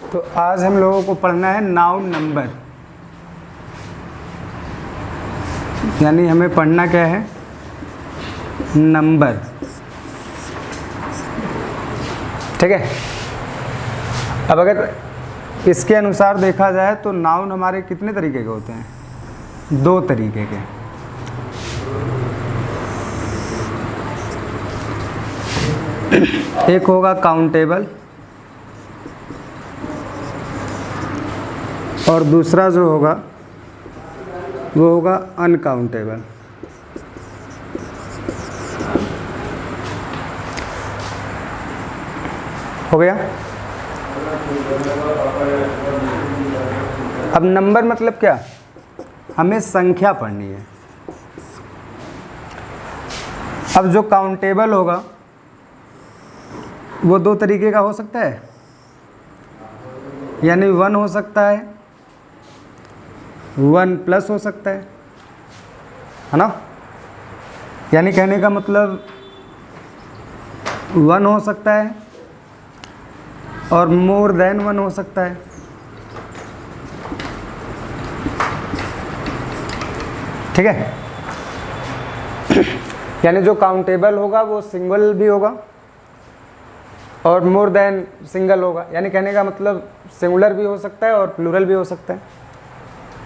तो आज हम लोगों को पढ़ना है नाउन नंबर, यानी हमें पढ़ना क्या है, नंबर। ठीक है। अब अगर इसके अनुसार देखा जाए तो नाउन हमारे कितने तरीके के होते हैं? 2 तरीके के। एक होगा काउंटेबल और दूसरा जो होगा वो होगा अनकाउंटेबल। हो गया। अब नंबर मतलब क्या? हमें संख्या पढ़नी है। अब जो काउंटेबल होगा वो 2 तरीके का हो सकता है, यानी 1 हो सकता है, 1 प्लस हो सकता है ना। यानी कहने का मतलब 1 हो सकता है और मोर देन 1 हो सकता है। ठीक है। यानी जो काउंटेबल होगा वो सिंगल भी होगा और मोर देन सिंगल होगा। यानी कहने का मतलब सिंगुलर भी हो सकता है और प्लूरल भी हो सकता है।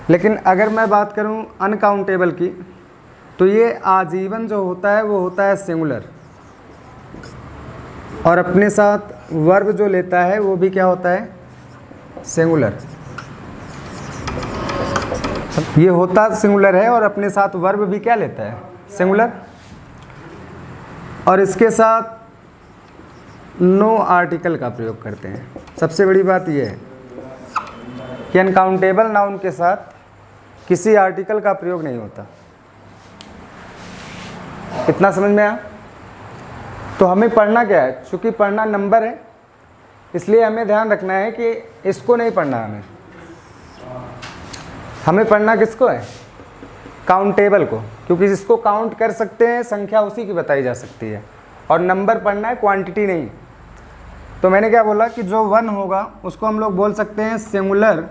लेकिन अगर मैं बात करूं अनकाउंटेबल की, तो ये आजीवन जो होता है वो होता है सिंगुलर, और अपने साथ वर्ब जो लेता है वो भी क्या होता है, सिंगुलर। ये होता सिंगुलर है और अपने साथ वर्ब भी क्या लेता है, सिंगुलर। और इसके साथ नो आर्टिकल का प्रयोग करते हैं। सबसे बड़ी बात यह है कि अनकाउंटेबल नाउन के साथ किसी आर्टिकल का प्रयोग नहीं होता। इतना समझ में आया? तो हमें पढ़ना क्या है? चूँकि पढ़ना नंबर है, इसलिए हमें ध्यान रखना है कि इसको नहीं पढ़ना। हमें पढ़ना किसको है? काउंटेबल को, क्योंकि जिसको काउंट कर सकते हैं संख्या उसी की बताई जा सकती है, और नंबर पढ़ना है, क्वांटिटी नहीं। तो मैंने क्या बोला कि जो 1 होगा उसको हम लोग बोल सकते हैं singular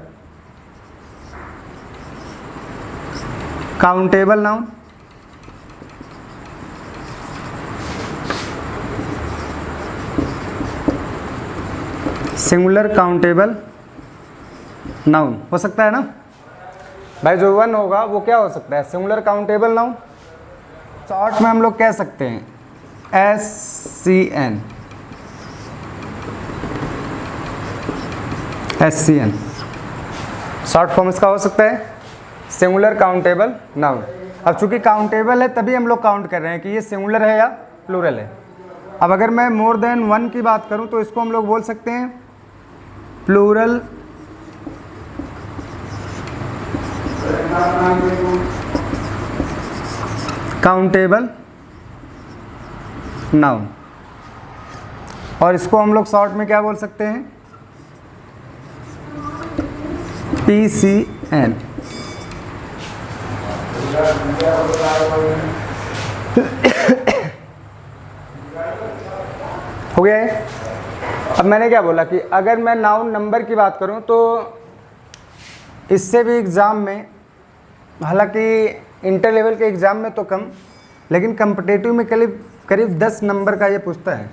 countable noun. Singular countable noun हो सकता है ना भाई। जो 1 होगा वो क्या हो सकता है, सिंगुलर काउंटेबल नाउन। शॉर्ट में हम लोग कह सकते हैं SCN। SCN शॉर्ट फॉर्म इसका हो सकता है, सिंगुलर काउंटेबल नाउन। अब चूंकि काउंटेबल है तभी हम लोग काउंट कर रहे हैं कि ये सिंगुलर है या प्लूरल है। अब अगर मैं मोर देन 1 की बात करूं तो इसको हम लोग बोल सकते हैं प्लूरल काउंटेबल नाउन, और इसको हम लोग शॉर्ट में क्या बोल सकते हैं, PCN। हो गया है। अब मैंने क्या बोला कि अगर मैं नाउन नंबर की बात करूं तो इससे भी एग्ज़ाम में, हालांकि इंटर लेवल के एग्ज़ाम में तो कम, लेकिन कम्पिटेटिव में करीब 10 नंबर का ये पूछता है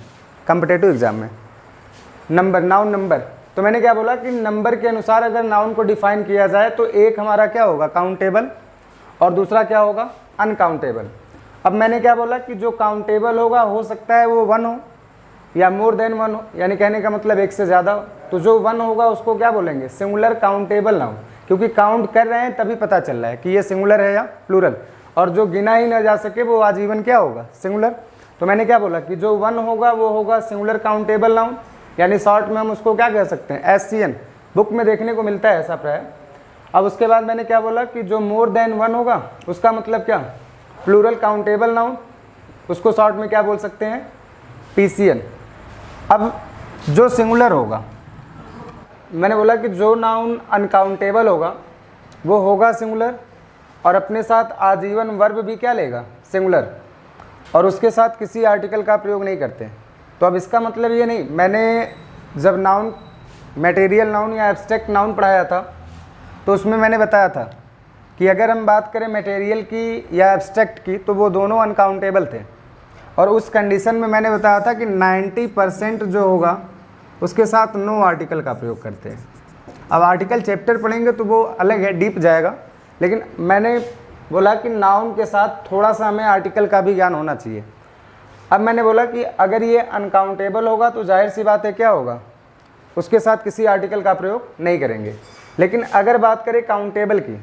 कम्पिटेटिव एग्ज़ाम में, नंबर, नाउन नंबर। तो मैंने क्या बोला कि नंबर के अनुसार अगर नाउन को डिफाइन किया जाए तो एक हमारा क्या होगा, काउंटेबल, और दूसरा क्या होगा, अनकाउंटेबल। अब मैंने क्या बोला कि जो काउंटेबल होगा हो सकता है वो 1 हो या मोर देन 1 हो, यानी कहने का मतलब 1 से ज़्यादा हो। तो जो 1 होगा उसको क्या बोलेंगे, सिंगुलर काउंटेबल नाउन, क्योंकि काउंट कर रहे हैं तभी पता चल रहा है कि ये सिंगुलर है या प्लूरल। और जो गिना ही ना जा सके वो आजीवन क्या होगा, सिंगुलर। तो मैंने क्या बोला कि जो 1 होगा वो होगा सिंगुलर काउंटेबल नाउन, यानी शॉर्ट में हम उसको क्या कह सकते हैं, SCN। बुक में देखने को मिलता है ऐसा प्राय। अब उसके बाद मैंने क्या बोला कि जो मोर देन 1 होगा उसका मतलब क्या, प्लूरल काउंटेबल नाउन, उसको शॉर्ट में क्या बोल सकते हैं, PCN। अब जो सिंगुलर होगा, मैंने बोला कि जो नाउन अनकाउंटेबल होगा वो होगा सिंगुलर, और अपने साथ आजीवन वर्ब भी क्या लेगा, सिंगुलर, और उसके साथ किसी आर्टिकल का प्रयोग नहीं करते। तो अब इसका मतलब ये नहीं, मैंने जब नाउन मटेरियल नाउन या एब्स्ट्रैक्ट नाउन पढ़ाया था, तो उसमें मैंने बताया था कि अगर हम बात करें मटेरियल की या एब्स्ट्रैक्ट की तो वो दोनों अनकाउंटेबल थे, और उस कंडीशन में मैंने बताया था कि 90% जो होगा उसके साथ नो आर्टिकल का प्रयोग करते हैं। अब आर्टिकल चैप्टर पढ़ेंगे तो वो अलग है, डीप जाएगा, लेकिन मैंने बोला कि नाउन के साथ थोड़ा सा हमें आर्टिकल का भी ज्ञान होना चाहिए। अब मैंने बोला कि अगर ये अनकाउंटेबल होगा तो जाहिर सी बात है क्या होगा, उसके साथ किसी आर्टिकल का प्रयोग नहीं करेंगे। लेकिन अगर बात करें काउंटेबल की,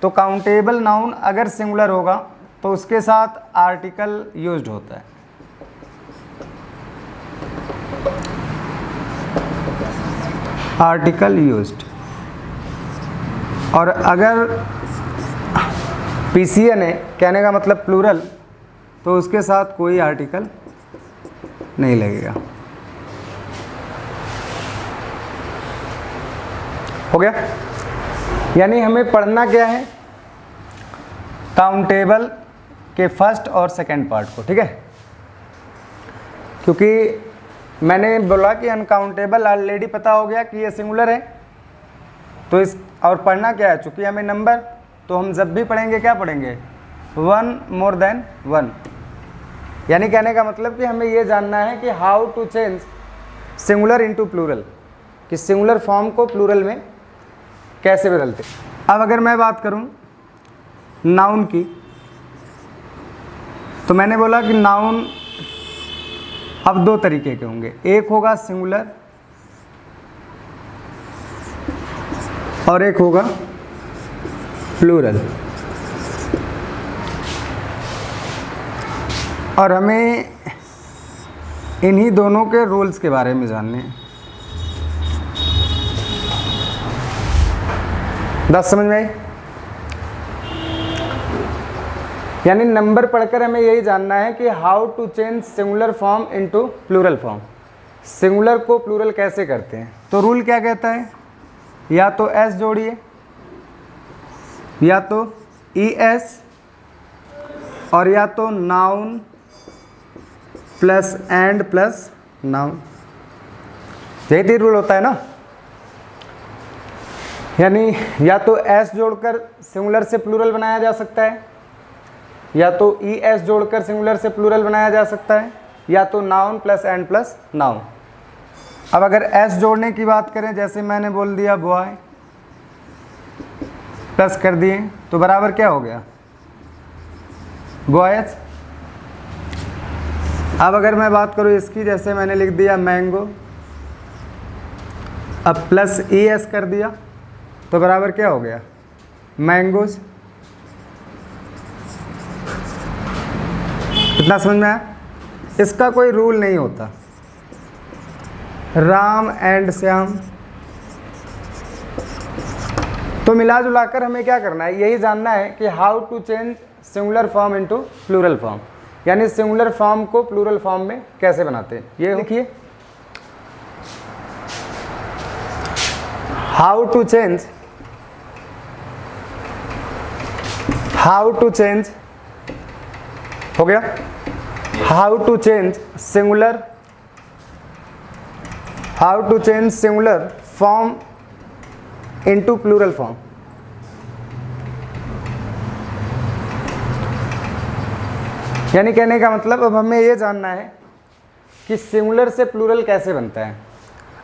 तो काउंटेबल नाउन अगर सिंगुलर होगा तो उसके साथ आर्टिकल यूज्ड होता है। Article used. और अगर पीसीएन है, कहने का मतलब प्लूरल, तो उसके साथ कोई आर्टिकल नहीं लगेगा। हो गया? यानी हमें पढ़ना क्या है, काउंटेबल के फर्स्ट और सेकंड पार्ट को, ठीक है। क्योंकि मैंने बोला कि अनकाउंटेबल ऑलरेडी पता हो गया कि ये सिंगुलर है, तो इस और पढ़ना क्या है, चूँकि हमें नंबर, तो हम जब भी पढ़ेंगे क्या पढ़ेंगे, 1 मोर देन 1। यानी कहने का मतलब कि हमें ये जानना है कि how to change singular into plural, कि सिंगुलर फॉर्म को प्लूरल में कैसे बदलते। अब अगर मैं बात करूं नाउन की, तो मैंने बोला कि नाउन अब 2 तरीके के होंगे, एक होगा सिंगुलर और एक होगा प्लूरल। और हमें इन्हीं दोनों के रूल्स के बारे में जानने हैं। 10 समझ में आई? यानी नंबर पढ़कर हमें यही जानना है कि how to change singular form into plural form, singular को प्लूरल कैसे करते हैं। तो रूल क्या कहता है, या तो एस जोड़िए, या तो ई एस, और या तो noun plus and plus noun. यही 3 रूल होता है ना। यानी या तो एस जोड़कर सिंगुलर से प्लूरल बनाया जा सकता है, या तो ई एस जोड़कर सिंगुलर से प्लूरल बनाया जा सकता है, या तो noun plus and plus noun. अब अगर एस जोड़ने की बात करें, जैसे मैंने बोल दिया बॉय प्लस कर दिए, तो बराबर क्या हो गया, बॉयज। अब अगर मैं बात करूँ इसकी, जैसे मैंने लिख दिया मैंगो, अब प्लस ई एस कर दिया, तो बराबर क्या हो गया, मैंगोज। इतना समझ में आया? इसका कोई रूल नहीं होता। राम एंड श्याम। तो मिला जुला कर हमें क्या करना है, यही जानना है कि how to change singular form into plural form, यानी सिंगुलर फॉर्म को प्लूरल फॉर्म में कैसे बनाते हैं। ये देखिए, हाउ टू चेंज हो गया, how to change singular form into plural form. यानी कहने का मतलब अब हमें ये जानना है कि सिंगुलर से प्लूरल कैसे बनता है।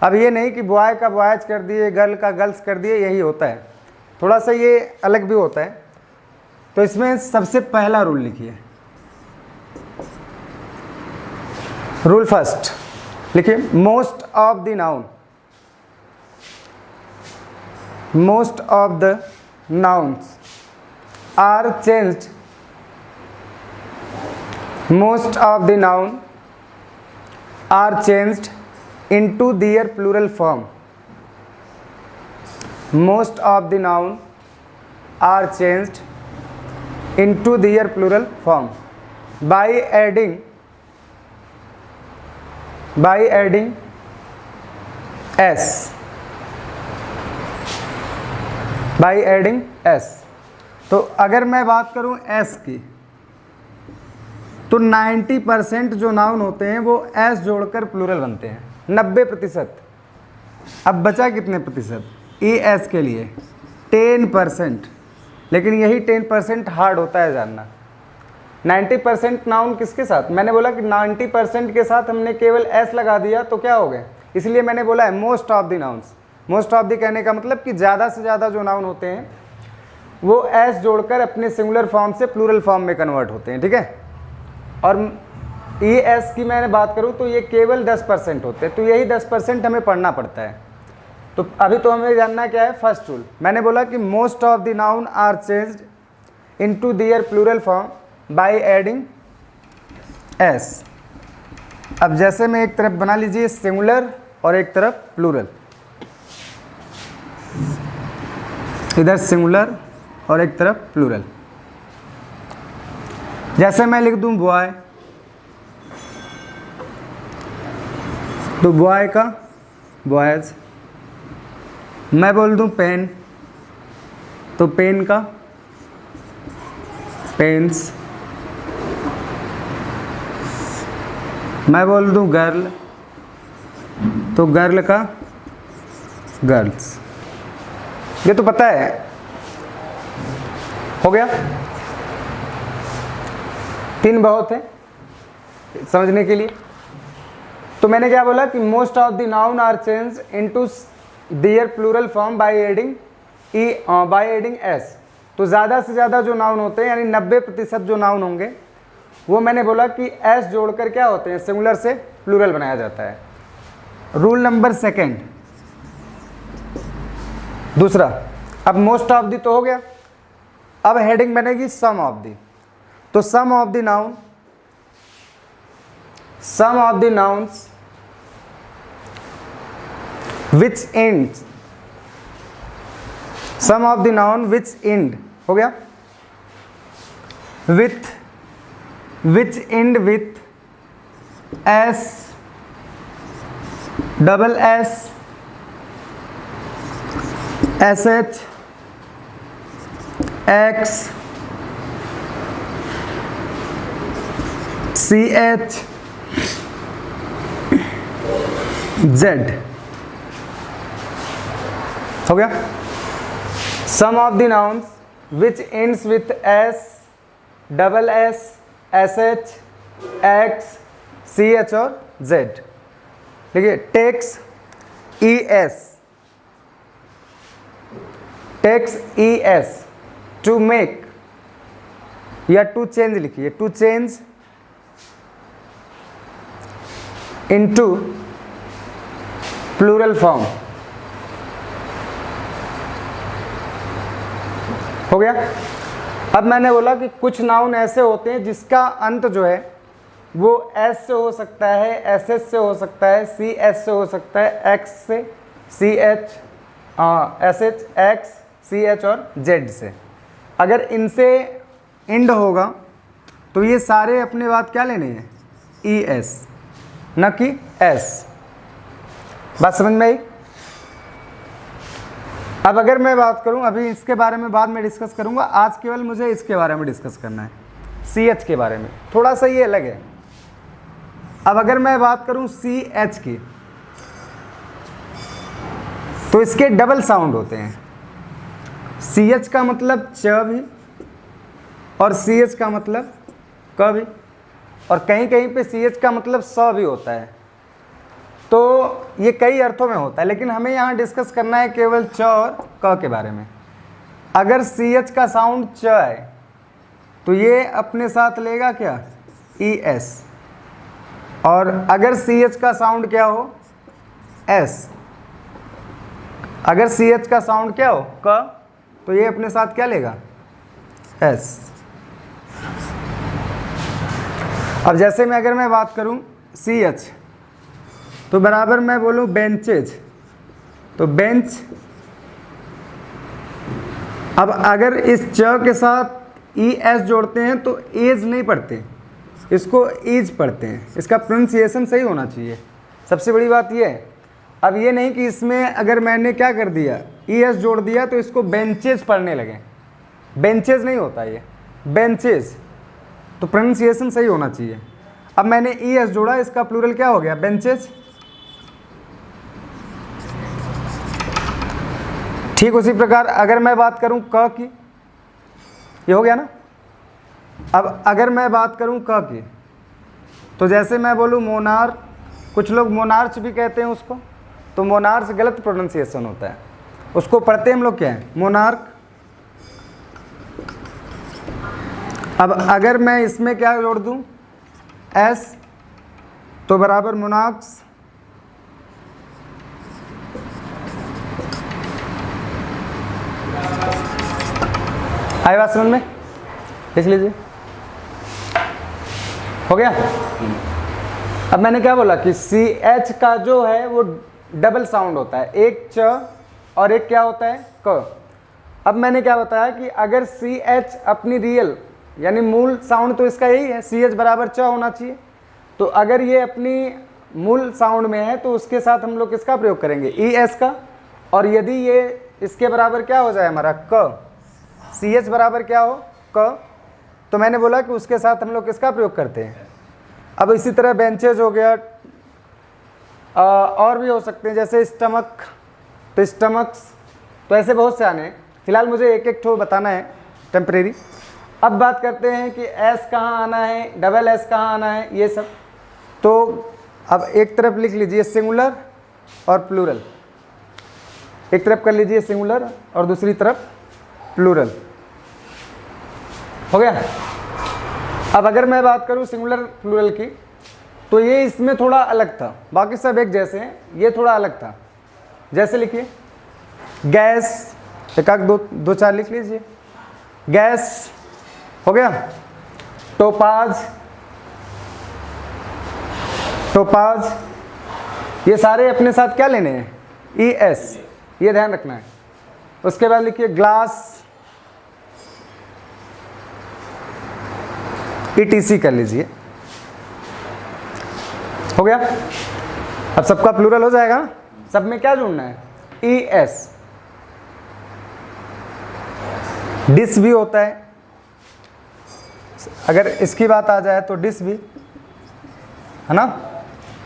अब ये नहीं कि बॉय का बॉयज कर दिए, गर्ल का गर्ल्स कर दिए, यही होता है, थोड़ा सा ये अलग भी होता है। तो इसमें सबसे पहला रूल लिखिए, रूल फर्स्ट लिखिए, most of the nouns are changed, most of the noun are changed into their plural form. Most of the noun are changed into their plural form by adding s. By adding s. तो अगर मैं बात करूं s की, तो 90% जो noun होते हैं वो एस जोड़कर प्लूरल बनते हैं, 90%। अब बचा कितने प्रतिशत? ई एस के लिए 10%, लेकिन यही 10% हार्ड होता है जानना। 90% नाउन किसके साथ? मैंने बोला कि 90% के साथ हमने केवल एस लगा दिया तो क्या हो गया, इसलिए मैंने बोला है most of the nouns. Most of the कहने का मतलब कि ज़्यादा से ज़्यादा जो नाउन होते हैं वो एस जोड़कर अपने सिंगुलर फॉर्म से प्लूरल फॉर्म में कन्वर्ट होते हैं, ठीक है। और ई एस की मैंने बात करूँ तो ये केवल 10% होते हैं, तो यही 10% हमें पढ़ना पड़ता है। तो अभी तो हमें जानना क्या है, फर्स्ट रूल। मैंने बोला कि most of the noun are changed into their plural form by adding S. अब जैसे मैं एक तरफ बना लीजिए सिंगुलर और एक तरफ प्लूरल, इधर सिंगुलर और एक तरफ प्लूरल। जैसे मैं लिख दूं बॉय, तो बॉय का बॉयज। मैं बोल दूं पेन, तो पेन का पेन्स। मैं बोल दूं गर्ल, तो गर्ल का गर्ल्स। ये तो पता है, हो गया। 3 बहुत है समझने के लिए। तो मैंने क्या बोला कि most of the noun are change into their plural form by adding S. तो ज़्यादा से ज़्यादा जो नाउन होते हैं यानी 90% जो नाउन होंगे वो मैंने बोला कि एस जोड़कर क्या होते हैं, सिंगुलर से प्लूरल बनाया जाता है। रूल नंबर 2 दूसरा। अब मोस्ट ऑफ दी तो हो गया, अब हेडिंग बनेगी सम ऑफ दी। तो some of the noun, some of the nouns which end, some of the noun which end हो गया with, which end with S, double S, S H, X, C H, Z हो गया। Some of the nouns which ends with S, double S, S H, X, C H और Z. देखिए takes E S, takes E S, to make या to change लिखिए, to change into plural form हो गया। अब मैंने बोला कि कुछ नाउन ऐसे होते हैं जिसका अंत जो है वो एस से हो सकता है, एस एस से हो सकता है, सी एस से हो सकता है, एक्स से, C H, S H, X, C H और जेड से। अगर इनसे इंड होगा तो ये सारे अपने बात क्या लेने हैं, ई एस, न कि एस। बात समझ में आई? अब अगर मैं बात करूं, अभी इसके बारे में बाद में डिस्कस करूंगा, आज केवल मुझे इसके बारे में डिस्कस करना है, सी एच के बारे में। थोड़ा सा ये अलग है। अब अगर मैं बात करूं सी एच की, तो इसके डबल साउंड होते हैं। सी एच का मतलब च भी और सी एच का मतलब क भी, और कहीं कहीं पे सी एच का मतलब स भी होता है। तो ये कई अर्थों में होता है, लेकिन हमें यहाँ डिस्कस करना है केवल च और क के बारे में। अगर सी एच का साउंड च है तो ये अपने साथ लेगा क्या, ई एस, और अगर सी एच का साउंड क्या हो, एस, अगर सी एच का साउंड क्या हो, क, तो ये अपने साथ क्या लेगा, एस। अब जैसे में अगर मैं बात करूं सी एच, तो बराबर मैं बोलूं बेंचेज, तो बेंच। अब अगर इस च के साथ ई एस जोड़ते हैं तो एज नहीं पढ़ते, इसको ईज पढ़ते हैं। इसका प्रोनाउंसिएशन सही होना चाहिए, सबसे बड़ी बात ये है। अब ये नहीं कि इसमें अगर मैंने क्या कर दिया, ई एस जोड़ दिया तो इसको बेंचेज पढ़ने लगे, बेंचेज नहीं होता ये, बेंचेज। तो प्रोनाउंसिएशन सही होना चाहिए। अब मैंने ई एस जोड़ा, इसका प्लूरल क्या हो गया, बेंचेज। ठीक उसी प्रकार अगर मैं बात करूं क की, ये हो गया ना। अब अगर मैं बात करूं क की, तो जैसे मैं बोलूं मोनार्क, कुछ लोग मोनार्च भी कहते हैं उसको, तो मोनार्च गलत प्रोनाउंसिएशन होता है, उसको पढ़ते हम लोग क्या है, मोनार्क। अब अगर मैं इसमें क्या जोड़ दूं, एस, तो बराबर मोनार्क्स। आई बात समझ में, लिख लीजिए, हो गया। अब मैंने क्या बोला कि सी एच का जो है वो डबल साउंड होता है, एक च और एक क्या होता है, क। अब मैंने क्या बताया कि अगर सी एच अपनी रियल यानी मूल साउंड तो इसका यही है, सी एच बराबर च होना चाहिए, तो अगर ये अपनी मूल साउंड में है तो उसके साथ हम लोग किसका प्रयोग करेंगे, ई एस का। और यदि ये इसके बराबर क्या हो जाए हमारा क, सी एच बराबर क्या हो, क, तो मैंने बोला कि उसके साथ हम लोग किसका प्रयोग करते हैं। अब इसी तरह बेंचेज हो गया, और भी हो सकते हैं जैसे स्टमक, तो स्टमक्स, तो ऐसे बहुत से आने हैं। फिलहाल मुझे एक एक ठो बताना है टेम्परेरी। अब बात करते हैं कि एस कहाँ आना है, डबल एस कहाँ आना है, ये सब। तो अब एक तरफ लिख लीजिए सिंगुलर और प्लूरल, एक तरफ कर लीजिए सिंगुलर और दूसरी तरफ प्लूरल, हो गया। अब अगर मैं बात करूं सिंगुलर प्लूरल की, तो ये इसमें थोड़ा अलग था, बाकी सब एक जैसे हैं, ये थोड़ा अलग था। जैसे लिखिए गैस, एक आध दो चार लिख लीजिए, गैस, हो गया। टोपाज, टोपाज, ये सारे अपने साथ क्या लेने हैं, ई एस, ये ध्यान रखना है। उसके बाद लिखिए ग्लास, ETC कर लीजिए, हो गया। अब सबका प्लूरल हो जाएगा, सब में क्या जोड़ना है, ES। डिस भी होता है, अगर इसकी बात आ जाए तो डिस भी है ना,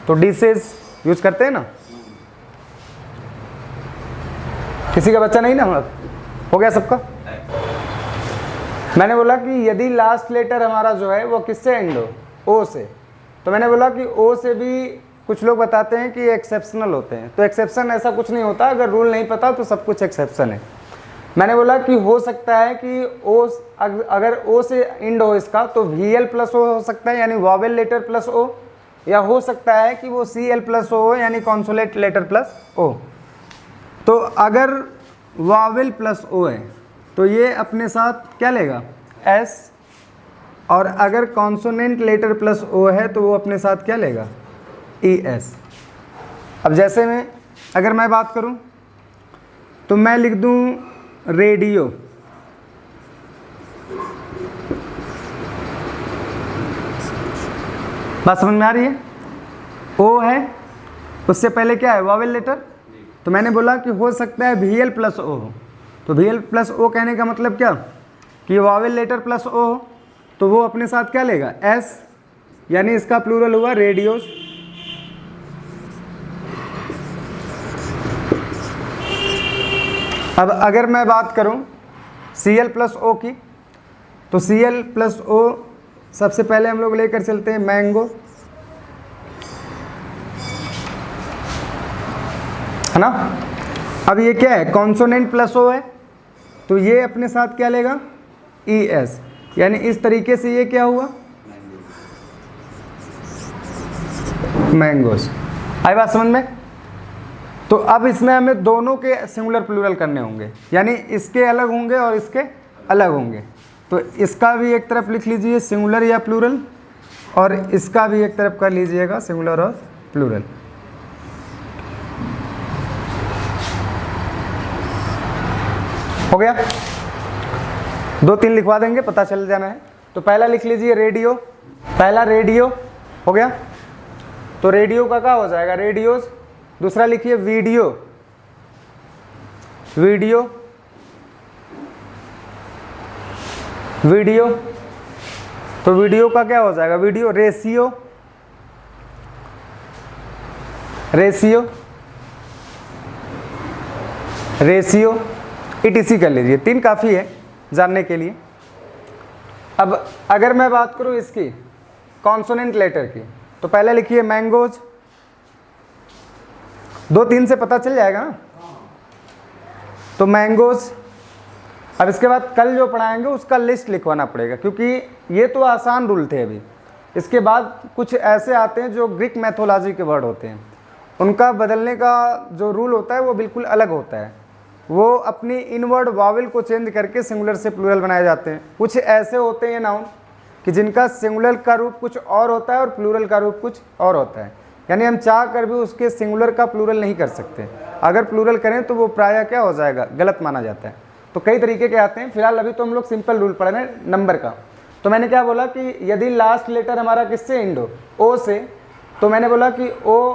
तो डिशेज यूज करते हैं ना। किसी का बच्चा नहीं ना, हो गया सबका। मैंने बोला कि यदि लास्ट लेटर हमारा जो है वो किससे एंड हो, ओ से, तो मैंने बोला कि ओ से भी कुछ लोग बताते हैं कि एक्सेप्शनल होते हैं, तो एक्सेप्शन ऐसा कुछ नहीं होता, अगर रूल नहीं पता तो सब कुछ एक्सेप्शन है। मैंने बोला कि हो सकता है कि ओ, अगर ओ से एंड हो इसका तो VL प्लस ओ हो सकता है, यानी वॉवेल लेटर प्लस ओ, या हो सकता है कि वो CL प्लस ओ हो, यानी कॉन्सोनेंट लेटर प्लस ओ। तो अगर वॉवेल प्लस ओ है तो ये अपने साथ क्या लेगा, S, और अगर कॉन्सोनेंट लेटर प्लस ओ है तो वो अपने साथ क्या लेगा, ES। अब जैसे में अगर मैं बात करूं तो मैं लिख दूं रेडियो, बात समझ में आ रही है। ओ है, उससे पहले क्या है, वॉवेल लेटर, तो मैंने बोला कि हो सकता है VL प्लस ओ हो, तो VL प्लस ओ कहने का मतलब क्या कि वॉवेल लेटर प्लस ओ हो, तो वो अपने साथ क्या लेगा, S, यानी इसका प्लूरल हुआ रेडियोस। अब अगर मैं बात करूं CL प्लस ओ की, तो CL प्लस ओ सबसे पहले हम लोग लेकर चलते हैं मैंगो, है ना। अब ये क्या है, कॉन्सोनेंट प्लस ओ है, तो ये अपने साथ क्या लेगा, ES, यानी इस तरीके से ये क्या हुआ, मैंगोस। आई बात समझ में। तो अब इसमें हमें दोनों के सिंगुलर प्लूरल करने होंगे, यानी इसके अलग होंगे और इसके अलग होंगे। तो इसका भी एक तरफ लिख लीजिए सिंगुलर या प्लूरल, और इसका भी एक तरफ कर लीजिएगा सिंगुलर और प्लूरल। हो गया, दो तीन लिखवा देंगे, पता चल जाना है। तो पहला लिख लीजिए रेडियो, पहला रेडियो, हो गया। तो रेडियो का क्या हो जाएगा, रेडियोस। दूसरा लिखिए वीडियो, वीडियो, वीडियो, तो वीडियो का क्या हो जाएगा, video. Ratio, ratio, ratio, ETC कर लीजिए, 3 काफ़ी है जानने के लिए। अब अगर मैं बात करूँ इसकी कॉन्सोनेंट लेटर की, तो पहले लिखिए मैंगोज, 2-3 से पता चल जाएगा ना, तो मैंगोज। अब इसके बाद कल जो पढ़ाएंगे उसका लिस्ट लिखवाना पड़ेगा, क्योंकि ये तो आसान रूल थे। अभी इसके बाद कुछ ऐसे आते हैं जो ग्रीक मैथोलॉजी के वर्ड होते हैं, उनका बदलने का जो रूल होता है वो बिल्कुल अलग होता है। वो अपनी इनवर्ड वावल को चेंज करके सिंगुलर से प्लूरल बनाए जाते हैं। कुछ ऐसे होते हैं नाउन कि जिनका सिंगुलर का रूप कुछ और होता है और प्लूरल का रूप कुछ और होता है, यानी हम चाह कर भी उसके सिंगुलर का प्लूरल नहीं कर सकते। अगर प्लूरल करें तो वो प्रायः क्या हो जाएगा, गलत माना जाता है। तो कई तरीके के आते हैं। फिलहाल अभी तो हम लोग सिंपल रूल पढ़ रहे हैं नंबर का। तो मैंने क्या बोला कि यदि लास्ट लेटर हमारा किससे एंड हो, ओ से, तो मैंने बोला कि ओ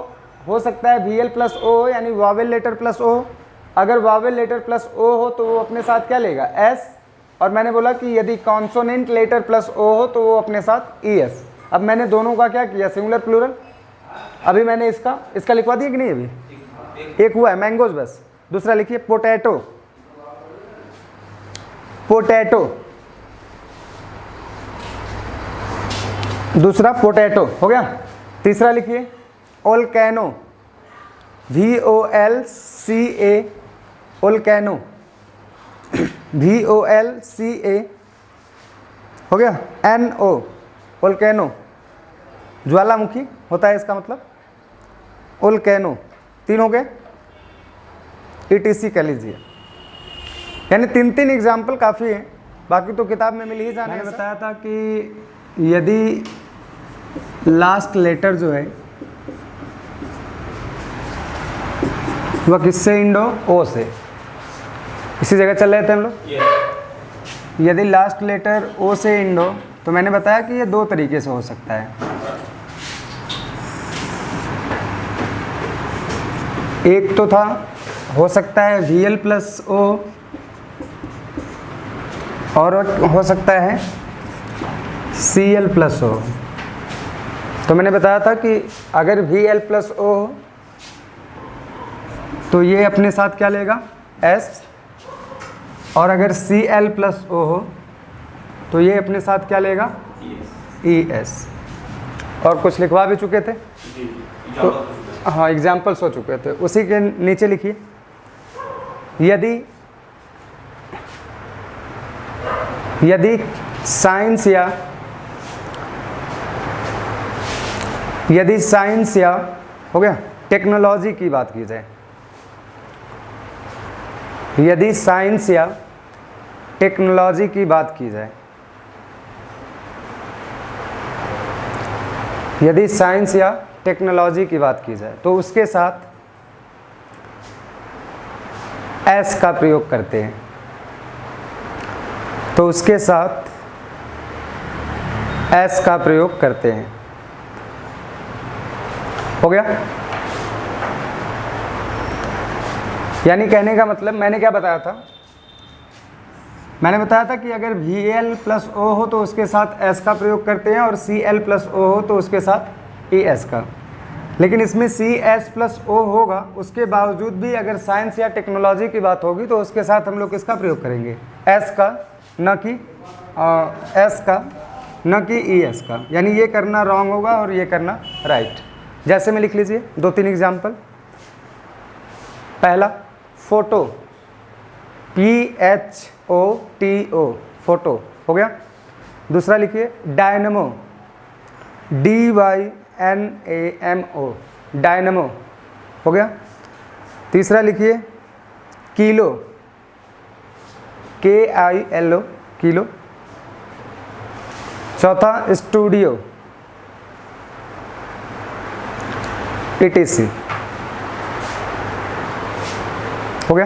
हो सकता है VL प्लस ओ, यानी वावेल लेटर प्लस ओ। अगर वावेल लेटर प्लस ओ हो तो वो अपने साथ क्या लेगा, एस। और मैंने बोला कि यदि कॉन्सोनेंट लेटर प्लस ओ हो तो वो अपने साथ ES। अब मैंने दोनों का क्या किया, सिंगुलर प्लूरल। अभी मैंने इसका लिखवा दिया कि नहीं, अभी एक हुआ है मैंगोज बस। दूसरा लिखिए पोटैटो, पोटैटो, दूसरा पोटैटो हो गया। तीसरा लिखिए ओल्कैनो, VOLCA, ओल्कैनो, VOLCA हो गया। NO, ओल्कैनो, ज्वालामुखी होता है इसका मतलब, ओल्कैनो। 3 हो गए। ETC कर लीजिए, यानी 3 एग्जाम्पल काफ़ी है, बाकी तो किताब में मिल ही जाने। मैंने बताया था कि यदि लास्ट लेटर जो है वह किससे एंड हो, ओ से। इसी जगह चल रहे थे हम लोग। यदि लास्ट लेटर ओ से एंड हो तो मैंने बताया कि ये 2 तरीके से हो सकता है। एक तो था, हो सकता है VL प्लस ओ, और हो सकता है CL प्लस ओ। तो मैंने बताया था कि अगर VL प्लस ओ हो तो ये अपने साथ क्या लेगा, S। और अगर CL प्लस ओ हो तो ये अपने साथ क्या लेगा, ES। और कुछ लिखवा भी चुके थे, तो हाँ एग्जाम्पल्स हो चुके थे। उसी के नीचे लिखिए यदि साइंस या हो गया टेक्नोलॉजी की बात की जाए, यदि साइंस या टेक्नोलॉजी की बात की जाए, यदि साइंस या टेक्नोलॉजी की बात की जाए तो उसके साथ S का प्रयोग करते हैं। तो उसके साथ S का प्रयोग करते हैं। हो गया। यानी कहने का मतलब मैंने क्या बताया था, मैंने बताया था कि अगर VL प्लस O हो तो उसके साथ S का प्रयोग करते हैं, और CL प्लस O हो तो उसके साथ ES का। लेकिन इसमें CS प्लस O होगा, उसके बावजूद भी अगर साइंस या टेक्नोलॉजी की बात होगी तो उसके साथ हम लोग किसका प्रयोग करेंगे, S का, न कि S का, न कि ES का। यानी ये करना रॉन्ग होगा और ये करना राइट। जैसे में लिख लीजिए 2-3 एग्जाम्पल। पहला फोटो, PHOTO, फोटो हो गया। दूसरा लिखिए डायनमो, DYNAMO, डायनमो हो गया। तीसरा लिखिए किलो, KILO, किलो। चौथा स्टूडियो, ETC हो गया।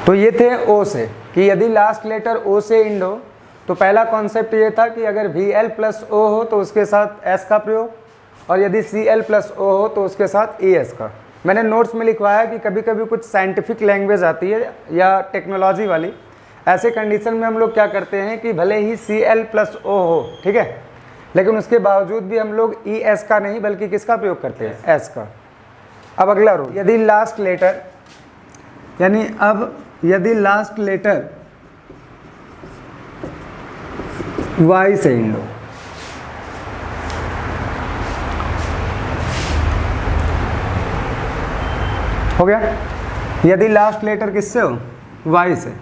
तो ये थे O से, कि यदि लास्ट लेटर O से एंड हो तो पहला कॉन्सेप्ट ये था कि अगर VL प्लस O हो तो उसके साथ S का प्रयोग, और यदि CL प्लस O हो तो उसके साथ ES का। मैंने नोट्स में लिखवाया कि कभी कभी कुछ साइंटिफिक लैंग्वेज आती है या टेक्नोलॉजी वाली, ऐसे कंडीशन में हम लोग क्या करते हैं कि भले ही CL प्लस O हो, ठीक है, लेकिन उसके बावजूद भी हम लोग ES का नहीं बल्कि किसका प्रयोग करते हैं, S का। अब अगला रूल, यदि लास्ट लेटर, यानी अब यदि लास्ट लेटर वाई से एंड हो गया। यदि लास्ट लेटर किससे हो, वाई से,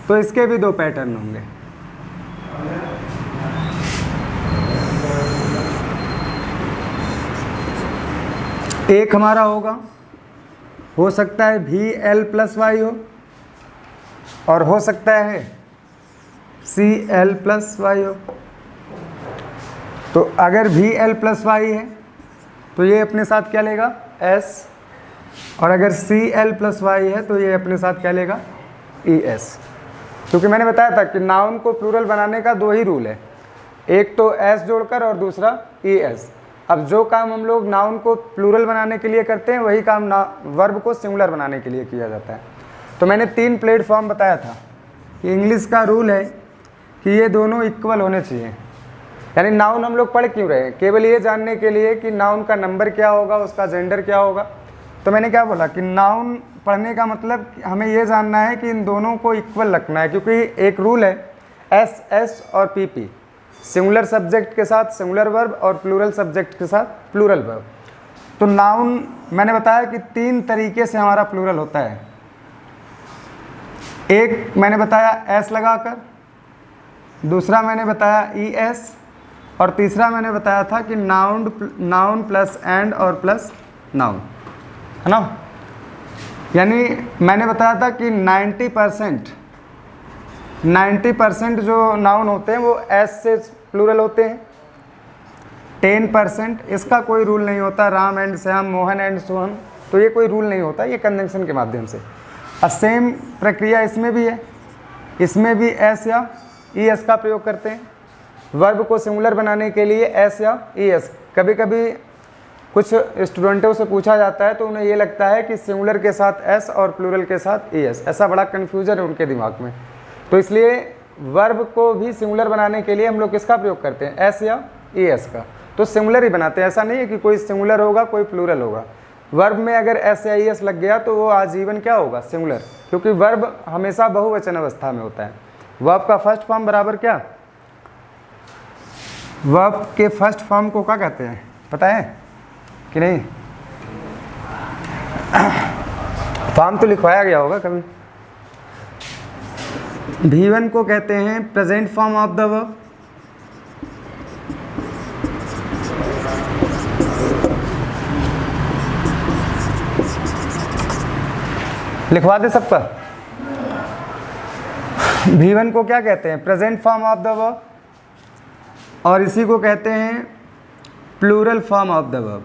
तो इसके भी दो पैटर्न होंगे। एक हमारा होगा, हो सकता है भी एल प्लस वाई हो, और हो सकता है सी एल प्लस वाई हो। तो अगर भी एल प्लस वाई है तो ये अपने साथ क्या लेगा, एस, और अगर सी एल प्लस वाई है तो ये अपने साथ क्या लेगा, ई एस। क्योंकि मैंने बताया था कि नाउन को प्लूरल बनाने का दो ही रूल है, एक तो एस जोड़कर और दूसरा ई एस। अब जो काम हम लोग नाउन को प्लूरल बनाने के लिए करते हैं वही काम वर्ब को सिंगुलर बनाने के लिए किया जाता है। तो मैंने 3 प्लेटफॉर्म बताया था कि इंग्लिश का रूल है कि ये दोनों इक्वल होने चाहिए। यानी नाउन हम लोग पढ़ क्यों रहे हैं, केवल ये जानने के लिए कि नाउन का नंबर क्या होगा, उसका जेंडर क्या होगा। तो मैंने क्या बोला कि नाउन पढ़ने का मतलब हमें ये जानना है कि इन दोनों को इक्वल रखना है, क्योंकि एक रूल है एस एस और पी पी, सिंगुलर सब्जेक्ट के साथ सिंगुलर वर्ब और प्लूरल सब्जेक्ट के साथ प्लूरल वर्ब। तो नाउन मैंने बताया कि 3 तरीके से हमारा प्लूरल होता है। एक मैंने बताया एस लगाकर, दूसरा मैंने बताया ई एस, और तीसरा मैंने बताया था कि नाउन प्लस एंड और प्लस नाउन, है ना। यानी मैंने बताया था कि 90% जो नाउन होते हैं वो एस से प्लूरल होते हैं, 10% इसका कोई रूल नहीं होता, राम एंड श्याम, मोहन एंड सोहन, तो ये कोई रूल नहीं होता, ये कंजंक्शन के माध्यम से। और सेम प्रक्रिया इसमें भी है, इसमें भी एस या ई एस का प्रयोग करते हैं। वर्ब को सिंगुलर बनाने के लिए एस या ई एस। कभी कभी कुछ स्टूडेंटों से पूछा जाता है तो उन्हें ये लगता है कि सिंगुलर के साथ एस और प्लूरल के साथ ई एस, ऐसा बड़ा कन्फ्यूजन है उनके दिमाग में। तो इसलिए वर्ब को भी सिंगुलर बनाने के लिए हम लोग किसका प्रयोग करते हैं, एस या ई एस का। तो सिंगुलर ही बनाते हैं, ऐसा नहीं है कि कोई सिंगुलर होगा कोई प्लूरल होगा। वर्ब में अगर एस या ई एस लग गया तो वो आजीवन क्या होगा, सिंगुलर, क्योंकि वर्ब हमेशा बहुवचन अवस्था में होता है। वर्ब का फर्स्ट फॉर्म बराबर क्या, वर्ब के फर्स्ट फॉर्म को क्या कहते हैं पता है कि नहीं, फॉर्म तो लिखवाया गया होगा कभी। V1 को कहते हैं present form of the verb, लिखवा दे सबका। V1 को क्या कहते हैं, present form of the verb, और इसी को कहते हैं plural form of the verb,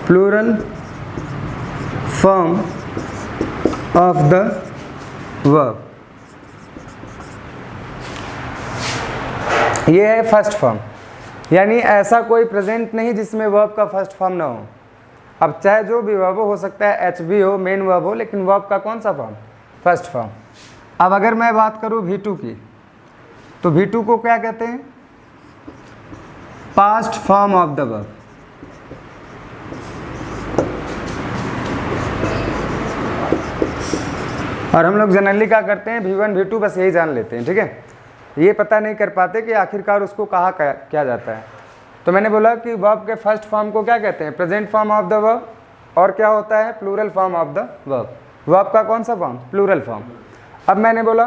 plural form of the verb. ये है फर्स्ट फॉर्म, यानी ऐसा कोई प्रेजेंट नहीं जिसमें वर्ब का फर्स्ट फॉर्म ना हो। अब चाहे जो भी वर्ब हो सकता है एच बी हो, मेन वर्ब हो, लेकिन वर्ब का कौन सा फॉर्म, फर्स्ट फॉर्म। अब अगर मैं बात करूं V2 की, तो V2 को क्या कहते हैं, past form of the verb. और हम लोग जनरली क्या करते हैं, V1 V2 बस यही जान लेते हैं, ठीक है, ये पता नहीं कर पाते कि आखिरकार उसको कहाँ क्या जाता है। तो मैंने बोला कि वर्ब के फर्स्ट फॉर्म को क्या कहते हैं, present form of the verb, और क्या होता है, plural form of the verb. Verb का कौन सा फॉर्म, प्लूरल फॉर्म। अब मैंने बोला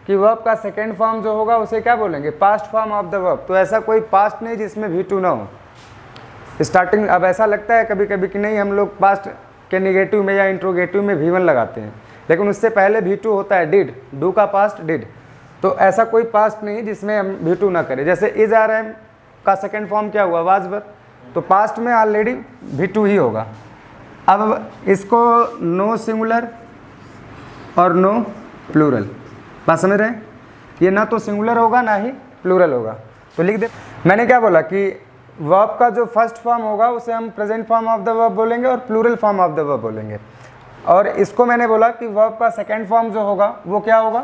कि वर्ब का सेकेंड फॉर्म जो होगा उसे क्या बोलेंगे, past form of the verb. तो ऐसा कोई पास्ट नहीं जिसमें V2 ना हो स्टार्टिंग। अब ऐसा लगता है कभी कभी कि नहीं, हम लोग पास्ट के निगेटिव में या इंट्रोगेटिव में V1 लगाते हैं, लेकिन उससे पहले V2 होता है, डिड, डू का पास्ट डिड। तो ऐसा कोई पास्ट नहीं जिसमें हम V2 ना करें। जैसे इज आर एम का सेकेंड फॉर्म क्या हुआ, वाज वर, तो पास्ट में ऑलरेडी V2 ही होगा। अब इसको नो सिंगुलर और नो प्लूरल, बात समझ रहे हैं, ये ना तो सिंगुलर होगा ना ही प्लूरल होगा। तो लिख दे, मैंने क्या बोला कि वर्ब का जो फर्स्ट फॉर्म होगा उसे हम present form of the verb बोलेंगे और plural form of the verb बोलेंगे। और इसको मैंने बोला कि वर्ब का सेकेंड फॉर्म जो होगा वो क्या होगा,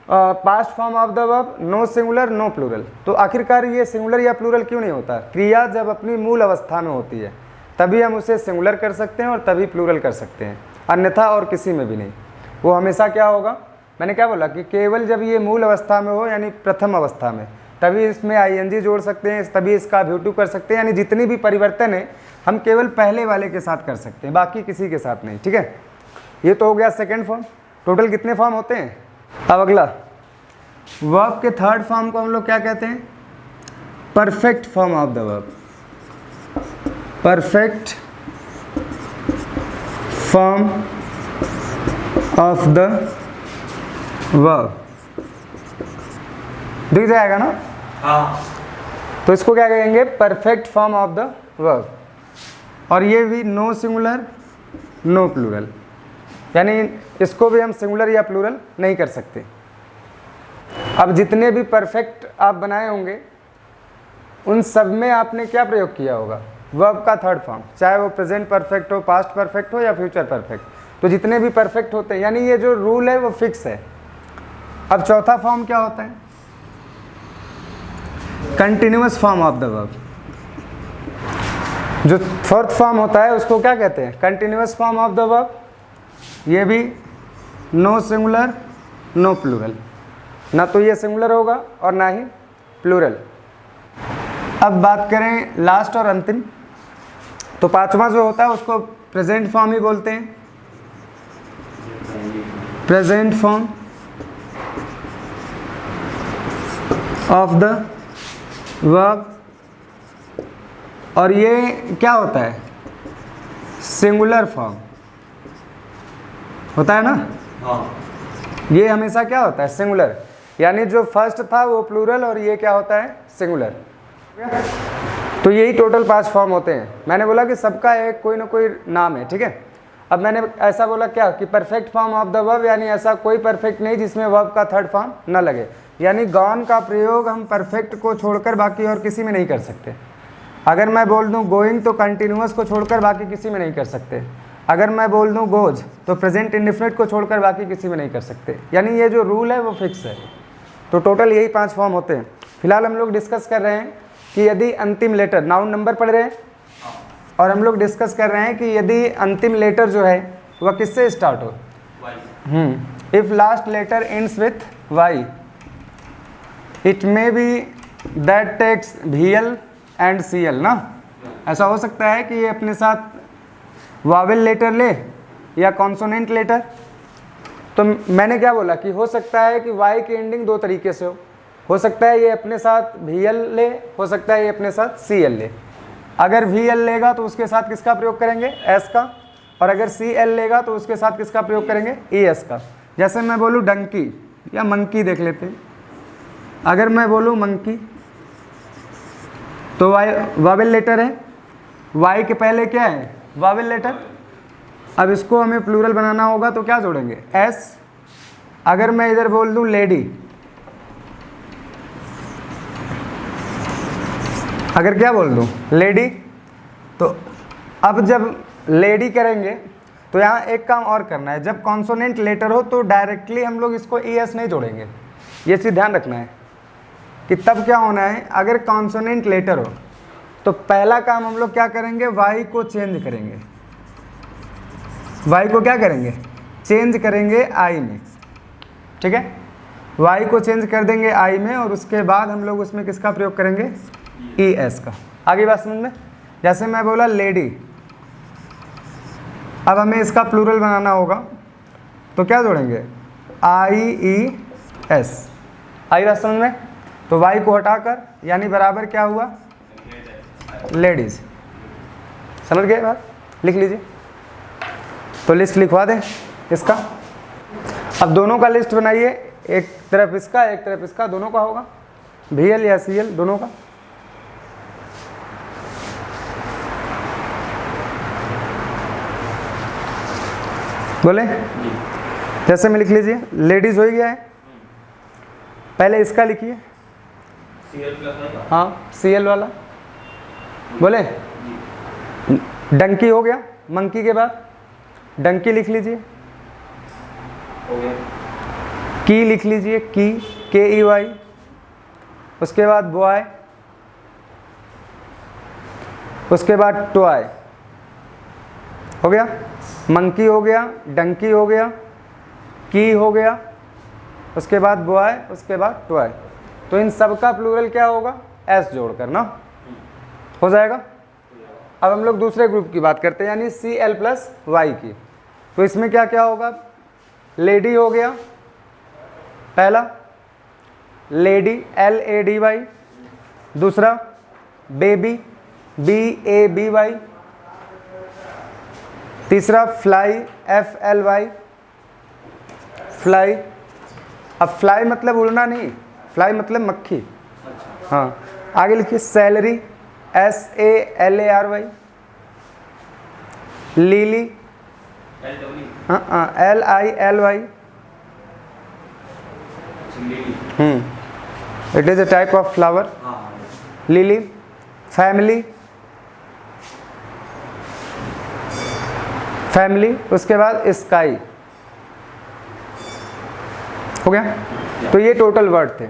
past form of the verb, no singular no plural. तो आखिरकार ये सिंगुलर या प्लूरल क्यों नहीं होता, क्रिया जब अपनी मूल अवस्था में होती है तभी हम उसे सिंगुलर कर सकते हैं और तभी प्लूरल कर सकते हैं। अन्यथा और किसी में भी नहीं। वो हमेशा क्या होगा, मैंने क्या बोला कि केवल जब ये मूल अवस्था में हो यानी प्रथम अवस्था में, तभी इसमें आईएनजी जोड़ सकते हैं, तभी इसका अभ्युटू कर सकते हैं, यानी जितनी भी परिवर्तन है हम केवल पहले वाले के साथ कर सकते हैं, बाकी किसी के साथ नहीं। ठीक है, ये तो हो गया सेकेंड फॉर्म। टोटल कितने फॉर्म होते हैं? अब अगला वर्ब के थर्ड फॉर्म को हम लोग क्या कहते हैं? Perfect form of the verb. Perfect form of the verb दिख जाएगा ना? हाँ। तो इसको क्या कहेंगे? Perfect form of the verb. और ये भी नो सिंगुलर नो प्लूरल, यानी इसको भी हम सिंगुलर या प्लूरल नहीं कर सकते। अब जितने भी परफेक्ट आप बनाए होंगे उन सब में आपने क्या प्रयोग किया होगा? वर्ब का थर्ड फॉर्म, चाहे वो प्रेजेंट परफेक्ट हो, पास्ट परफेक्ट हो या फ्यूचर परफेक्ट। तो जितने भी परफेक्ट होते हैं, यानी ये जो रूल है वो फिक्स है। अब चौथा फॉर्म क्या होता है? Continuous form of the verb. जो फोर्थ फॉर्म होता है उसको क्या कहते हैं? Continuous form of the verb. ये भी नो सिंगुलर नो प्लूरल, ना तो ये सिंगुलर होगा और ना ही प्लूरल। अब बात करें लास्ट और अंतिम, तो पांचवा जो होता है उसको प्रेजेंट फॉर्म ही बोलते हैं। Present form of the verb. और ये क्या होता है? सिंगुलर फॉर्म होता है ना? हाँ। ये हमेशा क्या होता है? सिंगुलर, यानी जो फर्स्ट था वो प्लूरल और ये क्या होता है? सिंगुलर। तो यही टोटल 5 फॉर्म होते हैं। मैंने बोला कि सबका एक कोई ना कोई नाम है। ठीक है, अब मैंने ऐसा बोला क्या कि perfect form of the verb, यानी ऐसा कोई परफेक्ट नहीं जिसमें वर्ब का थर्ड फॉर्म न लगे। यानी गॉन का प्रयोग हम परफेक्ट को छोड़कर बाकी और किसी में नहीं कर सकते। अगर मैं बोल दूं गोइंग तो कंटिन्यूअस को छोड़कर बाकी किसी में नहीं कर सकते। अगर मैं बोल दूं गोज तो प्रेजेंट इंडेफिनिट को छोड़कर बाकी किसी में नहीं कर सकते। यानी ये जो रूल है वो फिक्स है। तो टोटल यही 5 फॉर्म होते हैं। फिलहाल हम लोग डिस्कस कर रहे हैं कि यदि अंतिम लेटर, नाउन नंबर पढ़ रहे हैं, और हम लोग डिस्कस कर रहे हैं कि यदि अंतिम लेटर जो है वह किससे स्टार्ट हो? If last letter ends with Y, it may be that takes VL and CL ना। ऐसा हो सकता है कि ये अपने साथ वावेल लेटर ले या कॉन्सोनेंट लेटर। तो मैंने क्या बोला कि हो सकता है कि वाई की एंडिंग 2 तरीके से हो सकता है ये अपने साथ VL ले, हो सकता है ये अपने साथ CL ले। अगर VL लेगा तो उसके साथ किसका प्रयोग करेंगे? S का। और अगर CL लेगा तो उसके साथ किसका प्रयोग करेंगे? ES का। जैसे मैं बोलूँ डंकी या मंकी, देख लेते हैं। अगर मैं बोलूँ मंकी तो वाई वावेल लेटर है, वाई के पहले क्या है? Vowel letter. अब इसको हमें प्लूरल बनाना होगा तो क्या जोड़ेंगे? S। अगर मैं इधर बोल दूं लेडी, अगर क्या बोल दूं? लेडी, तो अब जब लेडी करेंगे तो यहाँ एक काम और करना है। जब कॉन्सोनेंट लेटर हो तो डायरेक्टली हम लोग इसको ES नहीं जोड़ेंगे। ये चीज़ ध्यान रखना है कि तब क्या होना है, अगर कॉन्सोनेंट लेटर हो तो पहला काम हम लोग क्या करेंगे? वाई को चेंज करेंगे। वाई को क्या करेंगे? चेंज करेंगे आई में। ठीक है, वाई को चेंज कर देंगे आई में, और उसके बाद हम लोग उसमें किसका प्रयोग करेंगे? ES का। आगे बात समझ में? जैसे मैं बोला लेडी, अब हमें इसका प्लूरल बनाना होगा तो क्या जोड़ेंगे? IES। आई बात समझ में? तो वाई को हटाकर, यानी बराबर क्या हुआ? लेडीज। समझ गए बात? लिख लीजिए। तो लिस्ट लिखवा दें इसका। अब दोनों का लिस्ट बनाइए, एक तरफ इसका एक तरफ इसका, दोनों का होगा, VL या CL दोनों का। बोले? जैसे में लिख लीजिए, लेडीज हो गया है, पहले इसका लिखिए। हाँ, CL वाला। बोले? डंकी हो गया, मंकी के बाद डंकी लिख लीजिए। की लिख लीजिए, की, KEY। उसके बाद बॉय, उसके बाद टॉय। हो गया, मंकी हो गया, डंकी हो गया, की हो गया, उसके बाद बॉय, उसके बाद टॉय। तो इन सब का प्लूरल क्या होगा, एस जोड़कर ना, हो जाएगा। अब हम लोग दूसरे ग्रुप की बात करते हैं, यानी CL+Y की। तो इसमें क्या क्या होगा, लेडी हो गया पहला, लेडी LADY, दूसरा बेबी BABY, तीसरा फ्लाई FLY, फ्लाई। अब फ्लाई मतलब उड़ना नहीं, फ्लाई मतलब मक्खी। हाँ, आगे लिखिए salary SALARY, lily LILY, it is a type of flower, lily. Family, family, उसके बाद स्काई। हो गया। तो ये टोटल वर्ड थे।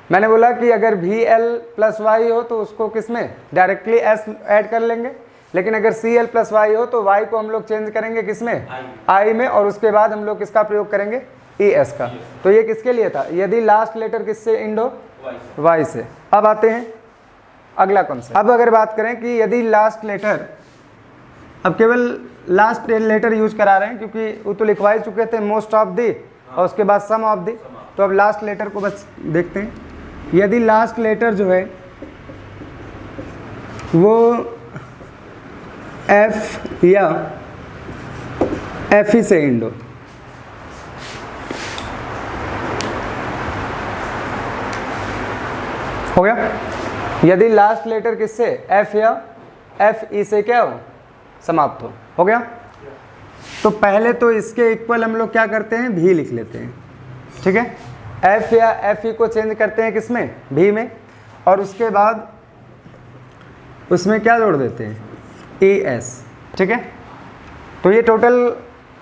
मैंने बोला कि अगर VL+Y हो तो उसको किस में डायरेक्टली S ऐड कर लेंगे, लेकिन अगर CL+Y हो तो Y को हम लोग चेंज करेंगे किस में, I में, और उसके बाद हम लोग किसका प्रयोग करेंगे, ES का। तो ये किसके लिए था, यदि लास्ट लेटर किससे इंड हो, Y से। अब आते हैं अगला कॉन्सेप्ट। अब अगर बात करें कि यदि लास्ट लेटर, अब केवल लास्ट लेटर यूज करा रहे हैं क्योंकि वो तो लिखवा ही चुके थे मोस्ट ऑफ दी और उसके बाद सम ऑफ दी, तो अब लास्ट लेटर को बस देखते हैं। यदि लास्ट लेटर जो है वो F या FE से इंड हो गया। यदि लास्ट लेटर किससे, F या FE से क्या हो, समाप्त हो गया। तो पहले तो इसके इक्वल हम लोग क्या करते हैं, भी लिख लेते हैं, ठीक है। F या FE को चेंज करते हैं किसमें, भी में, और उसके बाद उसमें क्या जोड़ देते हैं, ES, ठीक है। तो ये टोटल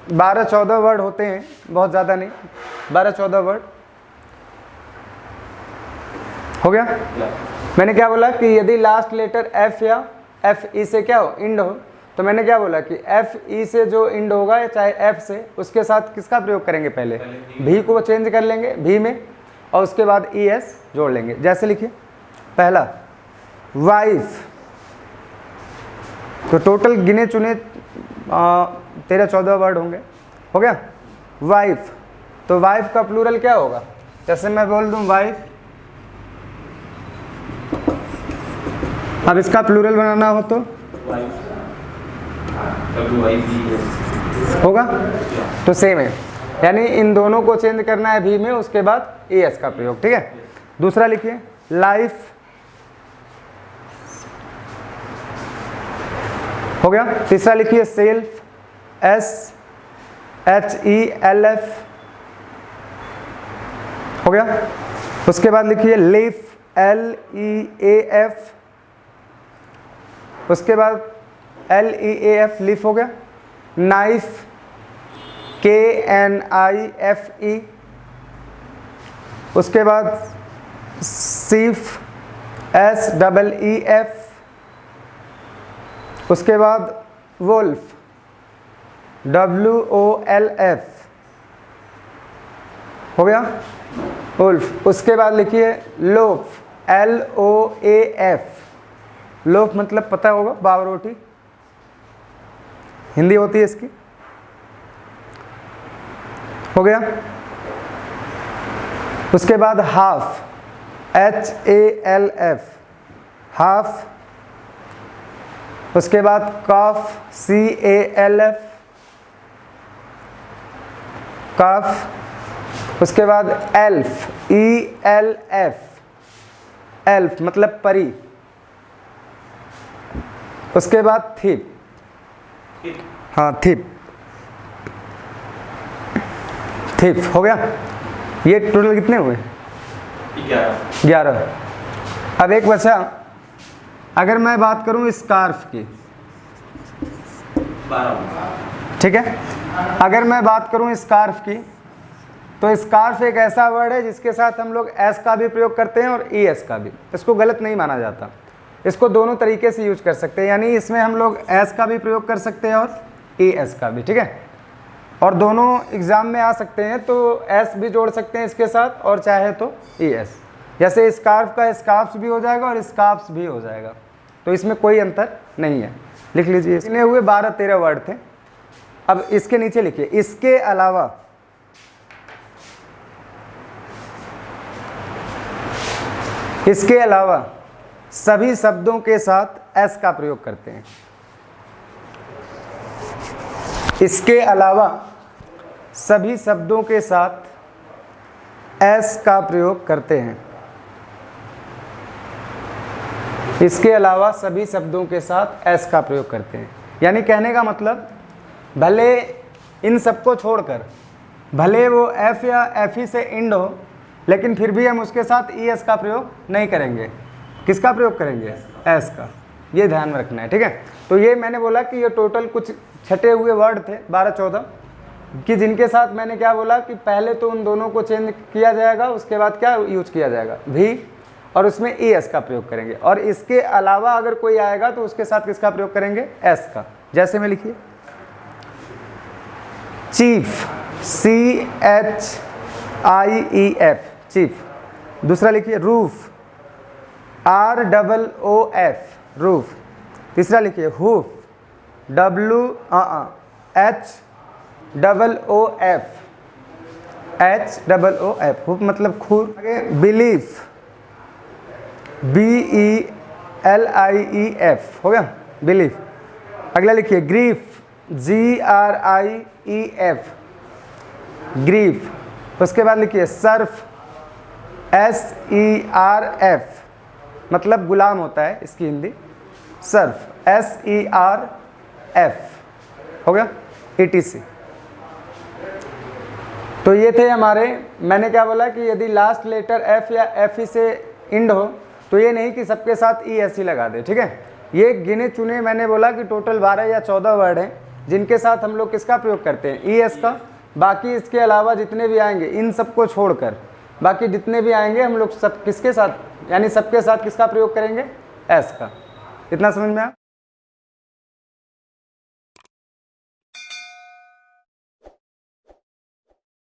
12-14 वर्ड होते हैं, बहुत ज़्यादा नहीं, 12-14 वर्ड हो गया। मैंने क्या बोला कि यदि लास्ट लेटर F या FE से क्या हो, इंड हो, तो मैंने क्या बोला कि FE से जो इंड होगा या चाहे F से, उसके साथ किसका प्रयोग करेंगे, पहले भी को चेंज कर लेंगे भी में, और उसके बाद ES जोड़ लेंगे। जैसे लिखिए पहला वाइफ, तो टोटल गिने चुने 13-14 वर्ड होंगे, हो गया। वाइफ, तो वाइफ का प्लूरल क्या होगा, जैसे मैं बोल दूं वाइफ, अब इसका प्लूरल बनाना हो तो होगा, तो सेम है, यानी इन दोनों को चेंज करना है भी में, उसके बाद ES का प्रयोग, ठीक है। दूसरा लिखिए लाइफ, हो गया। तीसरा लिखिए सेल्फ, SHELF, हो गया। उसके बाद लिखिए लीफ, LEAF, उसके बाद LEAF, लीफ हो गया। नाइफ, KNIFE, उसके बाद सीफ, SEEF, उसके बाद वोल्फ, WOLF, हो गया वोल्फ। उसके बाद लिखिए लोफ, LOAF, लोफ मतलब पता होगा, पाव रोटी हिंदी होती है इसकी, हो गया। उसके बाद हाफ, HALF, हाफ। उसके बाद काफ, CALF, काफ। उसके बाद एल्फ, ELF, एल्फ मतलब परी। उसके बाद थिप, हाँ थिप, थिप, हो गया। ये टोटल कितने हुए, 11। अब एक बचा, अगर मैं बात करूं स्कार्फ की, ठीक है, अगर मैं बात करूं स्कार्फ की, तो स्कार्फ एक ऐसा वर्ड है जिसके साथ हम लोग एस का भी प्रयोग करते हैं और ES का भी, इसको गलत नहीं माना जाता। इसको दोनों तरीके से यूज कर सकते हैं, यानी इसमें हम लोग एस का भी प्रयोग कर सकते हैं और ई एस का भी, ठीक है। और दोनों एग्ज़ाम में आ सकते हैं, तो एस भी जोड़ सकते हैं इसके साथ और चाहे तो ई एस। जैसे स्कार्फ का स्कार्फ्स भी हो जाएगा और स्कार्फ्स भी हो जाएगा, तो इसमें कोई अंतर नहीं है। लिख लीजिए, इतने हुए 12-13 वर्ड थे। अब इसके नीचे लिखिए इसके अलावा। इसके अलावा सभी शब्दों के साथ एस का प्रयोग करते हैं। इसके अलावा सभी शब्दों के साथ एस का प्रयोग करते हैं। इसके अलावा सभी शब्दों के साथ एस का प्रयोग करते हैं, यानी कहने का मतलब भले इन सबको छोड़कर, भले वो एफ या एफ ई से इंड हो, लेकिन फिर भी हम उसके साथ ई एस का प्रयोग नहीं करेंगे। किसका प्रयोग करेंगे? एस का। ये ध्यान में रखना है, ठीक है। तो ये मैंने बोला कि ये टोटल कुछ छटे हुए वर्ड थे 12-14 कि जिनके साथ मैंने क्या बोला कि पहले तो उन दोनों को चेंज किया जाएगा, उसके बाद क्या यूज किया जाएगा? भी, और उसमें ई एस का प्रयोग करेंगे। और इसके अलावा अगर कोई आएगा तो उसके साथ किसका प्रयोग करेंगे? एस का। जैसे में लिखिए चीफ, CHIEF, चीफ। दूसरा लिखिए रूफ, ROOF, रूफ। तीसरा लिखिए हुफ, HOOF, हुफ मतलब खूर। आगे बिलीफ, BELIEF, हो गया बिलीफ। अगला लिखिए ग्रीफ, GRIEF, ग्रीफ। उसके बाद लिखिए सर्फ, SERF, मतलब गुलाम होता है इसकी हिंदी, सर्फ, SERF, हो गया ETC। तो ये थे हमारे, मैंने क्या बोला कि यदि लास्ट लेटर एफ या एफ ई से इंड हो तो ये नहीं कि सबके साथ ई एस ही लगा दे, ठीक है। ये गिने चुने, मैंने बोला कि टोटल 12 या 14 वर्ड हैं जिनके साथ हम लोग किसका प्रयोग करते हैं? ई एस का। बाकी इसके अलावा जितने भी आएंगे इन सबको छोड़कर बाकी जितने भी आएंगे हम लोग सब किसके साथ, यानी सबके साथ किसका प्रयोग करेंगे? एस का। इतना समझ में आया?